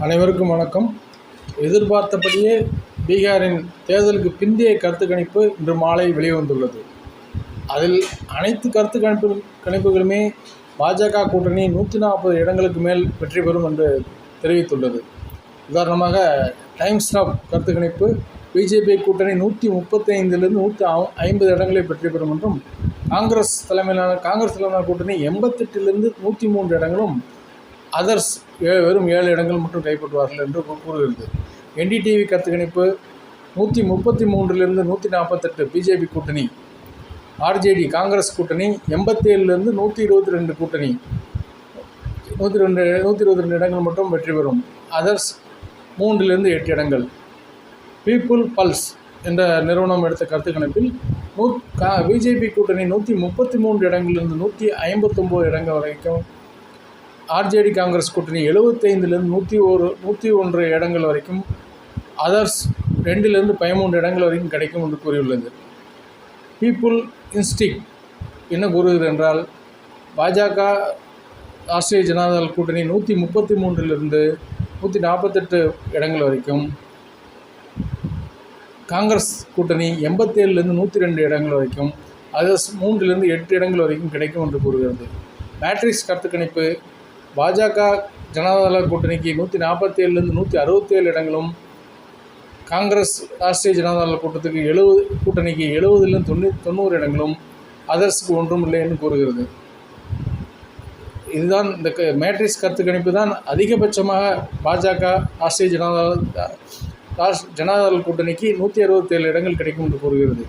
அனைவருக்கும் வணக்கம். எதிர்பார்த்தபடியே பீகாரின் தேர்தலுக்கு பிந்தைய கருத்து கணிப்பு இன்று மாலை வெளிவந்துள்ளது. அதில் அனைத்து கருத்து கணிப்புகளுமே பாஜக கூட்டணி 140 இடங்களுக்கு மேல் வெற்றி பெறும் என்று தெரிவித்துள்ளது. உதாரணமாக டைம்ஸ் ஆஃப் கருத்து கணிப்பு பிஜேபி கூட்டணி 135லிருந்து 150 இடங்களை வெற்றி பெறும் என்றும், காங்கிரஸ் தலைமையிலான கூட்டணி 88லிருந்து 103 இடங்களும், அதர்ஸ் வெறும் 7 இடங்கள் மட்டும் கைப்பற்றுவார்கள் என்று கூறுகிறது. என்டிடிவி கருத்து கணிப்பு 133லிருந்து 148 பிஜேபி கூட்டணி, ஆர்ஜேடி காங்கிரஸ் கூட்டணி 87லிருந்து 122 கூட்டணி 122 இடங்கள் மட்டும் வெற்றி பெறும். அதர்ஸ் 3லிருந்து 8 இடங்கள். பீப்புள் பல்ஸ் என்ற நிறுவனம் எடுத்த கருத்து கணிப்பில் பிஜேபி கூட்டணி 133 இடங்களிலிருந்து 159 இடங்கள் வரைக்கும், ஆர்ஜேடி காங்கிரஸ் கூட்டணி 75லிருந்து 101 இடங்கள் வரைக்கும், அதர்ஸ் 2லிருந்து 13 இடங்கள் வரைக்கும் கிடைக்கும் என்று கூறியுள்ளது. பீப்புள் இன்ஸ்டிக் என்ன கூறுகிறது என்றால், பாஜக ராஷ்டிரிய ஜனதாதள் கூட்டணி 133லிருந்து 148 இடங்கள் வரைக்கும், காங்கிரஸ் கூட்டணி 87லிருந்து 102 இடங்கள் வரைக்கும், அதர்ஸ் 3லிருந்து 8 இடங்கள் வரைக்கும் கிடைக்கும் என்று கூறுகிறது. மேட்ரிக்ஸ் கருத்து கணிப்பு பாஜக ஜனதாதள கூட்டணிக்கு 147லிருந்து 167 இடங்களும், காங்கிரஸ் ராஷ்டிரிய ஜனதாதள கூட்டணிக்கு 70லிருந்து 90 இடங்களும், அதர்ஸுக்கு ஒன்றும் இல்லை என்று கூறுகிறது. இதுதான் இந்த மேட்ரிக்ஸ் கருத்து கணிப்பு தான் அதிகபட்சமாக பாஜக ராஷ்டிரிய ஜனதாதள கூட்டணிக்கு 167 இடங்கள் கிடைக்கும் என்று கூறுகிறது.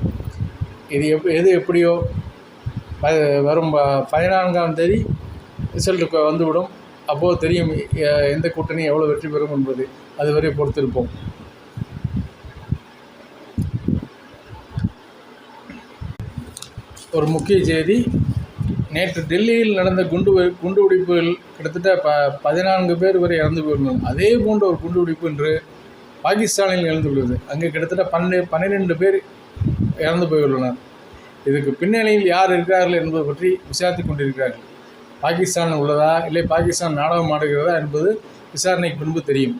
எது எப்படியோ வரும் 14ஆம் தேதி ரிசல்ட் வந்துவிடும். அப்போது தெரியும் எந்த கூட்டணி எவ்வளோ வெற்றி பெறும் என்பது. அதுவரை பொறுத்திருப்போம். ஒரு முக்கிய செய்தி, நேற்று டெல்லியில் நடந்த குண்டுவெடிப்புகள் கிட்டத்தட்ட 14 பேர் வரை இறந்து போயிருந்தனர். அதே போன்ற ஒரு குண்டுவெடிப்பு இன்று பாகிஸ்தானில் நிகழ்ந்துள்ளது. அங்கே கிட்டத்தட்ட 12 பேர் இறந்து போயுள்ளனர். இதுக்கு பின்னணியில் யார் இருக்கிறார்கள் என்பது பற்றி விசாரித்து கொண்டிருக்கிறார்கள். பாகிஸ்தான் உள்ளதா இல்லை பாகிஸ்தான் நாடகம் ஆடுகிறதா என்பது விசாரணைக்கு பின்பு தெரியும்.